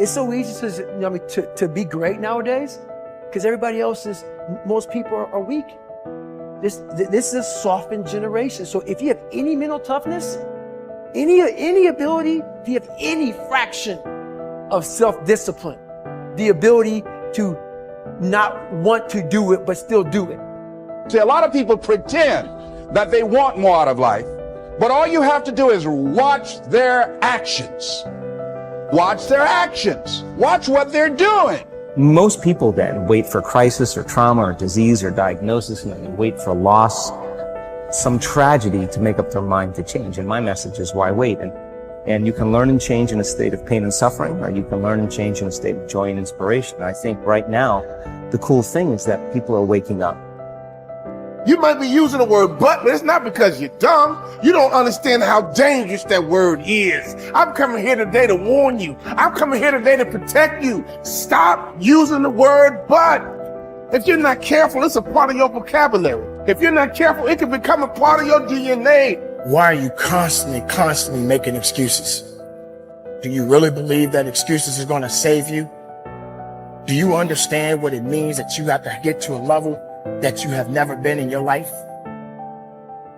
It's so easy to be great nowadays because most people are weak. This is a softened generation. So if you have any mental toughness, any ability, if you have any fraction of self-discipline, the ability to not want to do it, but still do it. See, a lot of people pretend that they want more out of life, but all you have to do is watch their actions. Watch their actions. Watch what they're doing. Most people then wait for crisis or trauma or disease or diagnosis, and then they wait for loss, some tragedy to make up their mind to change. And my message is, why wait? And you can learn and change in a state of pain and suffering, or you can learn and change in a state of joy and inspiration. And I think right now, the cool thing is that people are waking up. You might be using the word but it's not because you're dumb. You don't understand how dangerous that word is. I'm coming here today to warn you. I'm coming here today to protect you. Stop using the word but. If you're not careful, it's a part of your vocabulary. If you're not careful, it can become a part of your DNA. Why are you constantly making excuses? Do you really believe that excuses are going to save you? Do you understand what it means that you have to get to a level that you have never been in your life?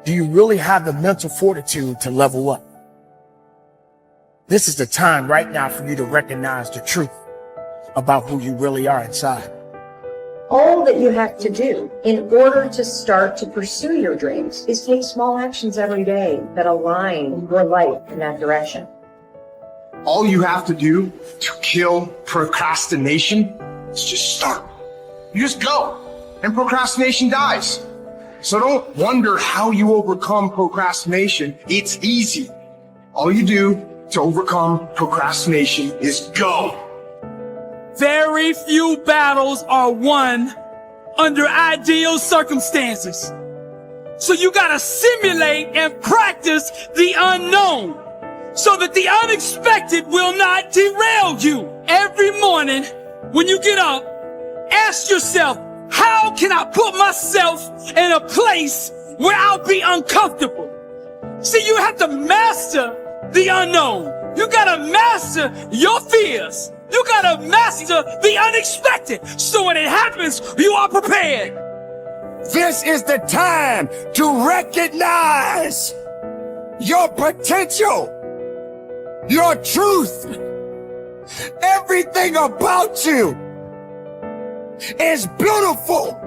Do you really have the mental fortitude to level up? This is the time right now for you to recognize the truth about who you really are inside. All that you have to do in order to start to pursue your dreams is take small actions every day that align your life in that direction. All you have to do to kill procrastination is just start. You just go, and procrastination dies. So don't wonder how you overcome procrastination. It's easy. All you do to overcome procrastination is go. Very few battles are won under ideal circumstances. So you gotta simulate and practice the unknown so that the unexpected will not derail you. Every morning when you get up, ask yourself, how can I put myself in a place where I'll be uncomfortable? See, you have to master the unknown. You gotta master your fears. You gotta master the unexpected, so when it happens, you are prepared. This is the time to recognize your potential, your truth. Everything about you is beautiful.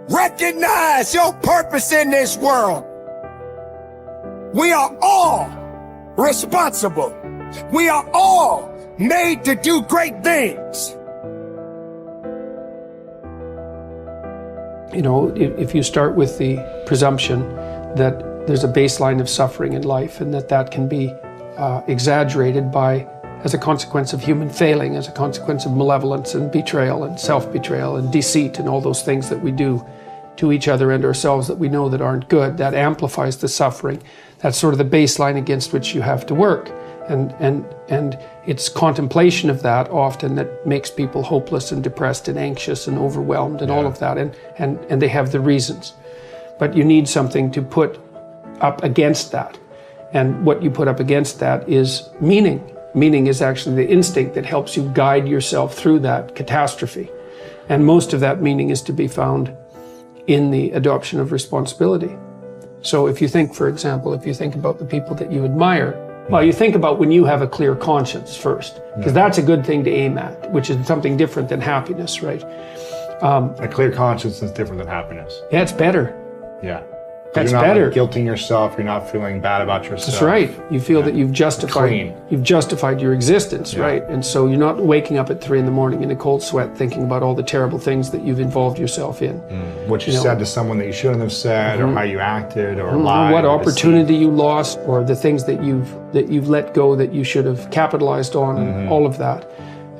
Recognize your purpose in this world. We are all responsible. We are all made to do great things. You know, if you start with the presumption that there's a baseline of suffering in life and that can be exaggerated as a consequence of human failing, as a consequence of malevolence and betrayal and self-betrayal and deceit and all those things that we do to each other and ourselves that we know that aren't good, that amplifies the suffering. That's sort of the baseline against which you have to work. And it's contemplation of that often that makes people hopeless and depressed and anxious and overwhelmed and all of that, and they have the reasons. But you need something to put up against that. And what you put up against that is meaning. Meaning is actually the instinct that helps you guide yourself through that catastrophe. And most of that meaning is to be found in the adoption of responsibility. So if you think, for example, if you think about the people that you admire, well, you think about when you have a clear conscience first, because that's a good thing to aim at, which is something different than happiness, right? A clear conscience is different than happiness. Yeah, it's better. Yeah. That's you're not better. Like guilting yourself. You're not feeling bad about yourself. That's right. You feel that you've justified your existence, right? And so you're not waking up at 3 a.m. in a cold sweat thinking about all the terrible things that you've involved yourself in. What you said to someone that you shouldn't have said, or how you acted, or lied. What opportunity you lost, or the things that you've let go that you should have capitalized on, and all of that.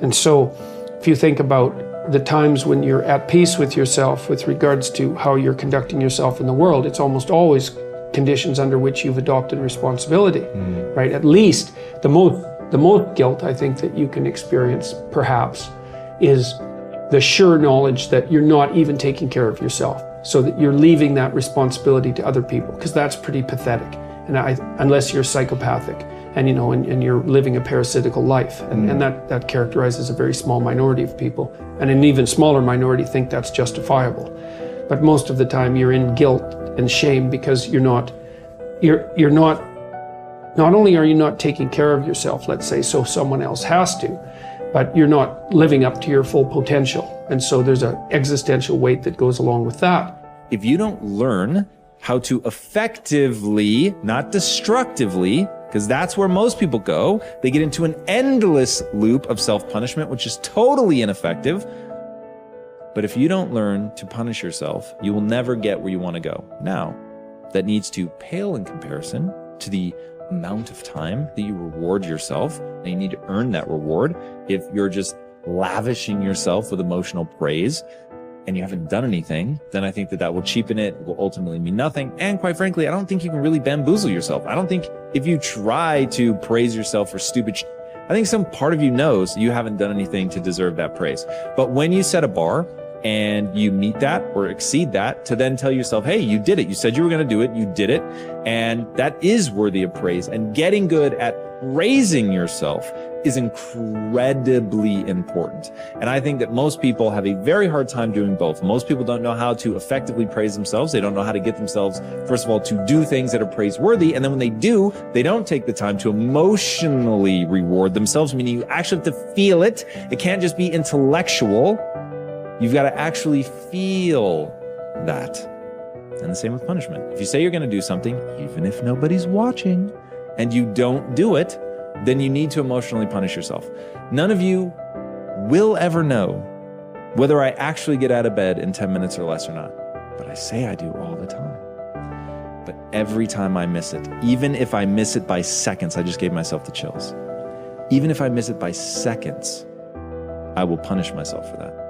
And so if you think about the times when you're at peace with yourself with regards to how you're conducting yourself in the world, it's almost always conditions under which you've adopted responsibility, right? At least the most guilt I think that you can experience perhaps is the sure knowledge that you're not even taking care of yourself, so that you're leaving that responsibility to other people, because that's pretty pathetic, and unless you're psychopathic. and and you're living a parasitical life, and that characterizes a very small minority of people, and an even smaller minority think that's justifiable. But most of the time you're in guilt and shame because not only are you not taking care of yourself, let's say, so someone else has to, but you're not living up to your full potential. And so there's an existential weight that goes along with that. If you don't learn how to effectively, not destructively, because that's where most people go, they get into an endless loop of self-punishment, which is totally ineffective. But if you don't learn to punish yourself, you will never get where you want to go. Now, that needs to pale in comparison to the amount of time that you reward yourself, and you need to earn that reward. If you're just lavishing yourself with emotional praise and you haven't done anything, then I think that will cheapen it, will ultimately mean nothing. And quite frankly, I don't think you can really bamboozle yourself. I don't think if you try to praise yourself for stupid I think some part of you knows you haven't done anything to deserve that praise. But when you set a bar and you meet that or exceed that, to then tell yourself, hey, you did it. You said you were going to do it. You did it. And that is worthy of praise. And getting good at praising yourself is incredibly important. And I think that most people have a very hard time doing both. Most people don't know how to effectively praise themselves. They don't know how to get themselves, first of all, to do things that are praiseworthy. And then when they do, they don't take the time to emotionally reward themselves, meaning you actually have to feel it. It can't just be intellectual. You've got to actually feel that. And the same with punishment. If you say you're going to do something, even if nobody's watching, and you don't do it, then you need to emotionally punish yourself. None of you will ever know whether I actually get out of bed in 10 minutes or less or not. But I say I do all the time. But every time I miss it, even if I miss it by seconds, I just gave myself the chills. Even if I miss it by seconds, I will punish myself for that.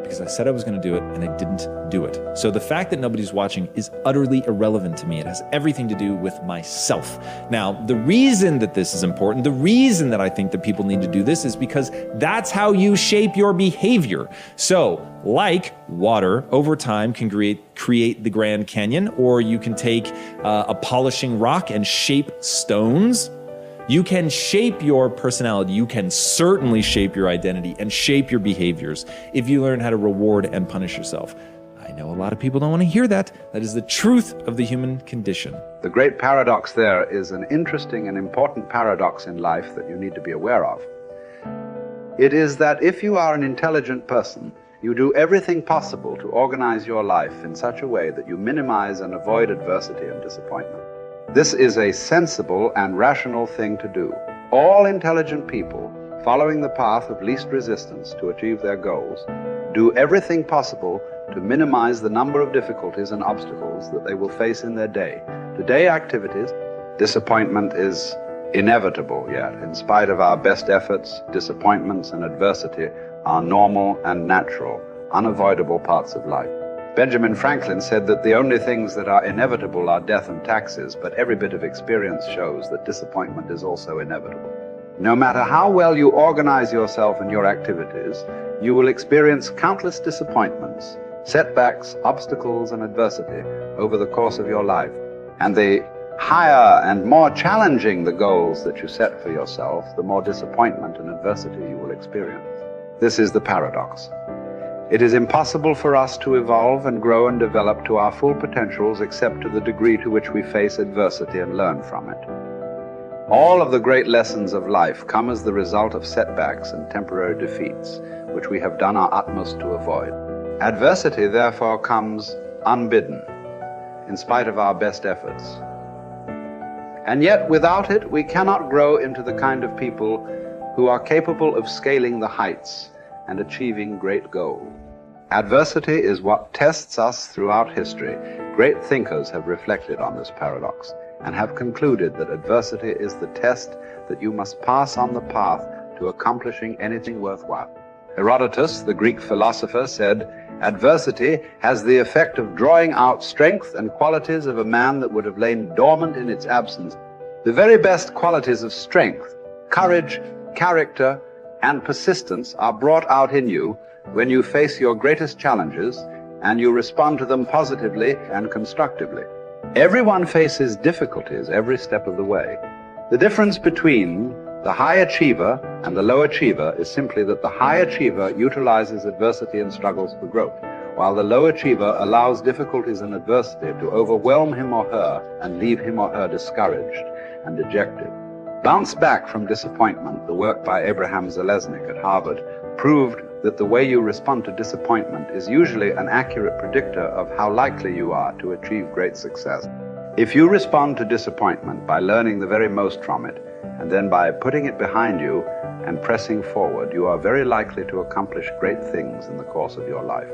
Because I said I was going to do it and I didn't do it. So the fact that nobody's watching is utterly irrelevant to me. It has everything to do with myself. Now, the reason that this is important, the reason that I think that people need to do this is because that's how you shape your behavior. So, like water, over time can create the Grand Canyon, or you can take a polishing rock and shape stones. You can shape your personality. You can certainly shape your identity and shape your behaviors if you learn how to reward and punish yourself. I know a lot of people don't want to hear that. That is the truth of the human condition. The great paradox there is an interesting and important paradox in life that you need to be aware of. It is that if you are an intelligent person, you do everything possible to organize your life in such a way that you minimize and avoid adversity and disappointment. This is a sensible and rational thing to do. All intelligent people, following the path of least resistance to achieve their goals, do everything possible to minimize the number of difficulties and obstacles that they will face in their day. Today activities, disappointment is inevitable yet. In spite of our best efforts, disappointments and adversity are normal and natural, unavoidable parts of life. Benjamin Franklin said that the only things that are inevitable are death and taxes, but every bit of experience shows that disappointment is also inevitable. No matter how well you organize yourself and your activities, you will experience countless disappointments, setbacks, obstacles, and adversity over the course of your life. And the higher and more challenging the goals that you set for yourself, the more disappointment and adversity you will experience. This is the paradox. It is impossible for us to evolve and grow and develop to our full potentials except to the degree to which we face adversity and learn from it. All of the great lessons of life come as the result of setbacks and temporary defeats, which we have done our utmost to avoid. Adversity, therefore, comes unbidden, in spite of our best efforts. And yet, without it, we cannot grow into the kind of people who are capable of scaling the heights and achieving great goals. Adversity is what tests us throughout history. Great thinkers have reflected on this paradox and have concluded that adversity is the test that you must pass on the path to accomplishing anything worthwhile. Herodotus, the Greek philosopher, said, "Adversity has the effect of drawing out strength and qualities of a man that would have lain dormant in its absence." The very best qualities of strength, courage, character, and persistence are brought out in you when you face your greatest challenges and you respond to them positively and constructively. Everyone faces difficulties every step of the way. The difference between the high achiever and the low achiever is simply that the high achiever utilizes adversity and struggles for growth, while the low achiever allows difficulties and adversity to overwhelm him or her and leave him or her discouraged and dejected. Bounce Back from Disappointment, the work by Abraham Zeleznik at Harvard, proved that the way you respond to disappointment is usually an accurate predictor of how likely you are to achieve great success. If you respond to disappointment by learning the very most from it, and then by putting it behind you and pressing forward, you are very likely to accomplish great things in the course of your life.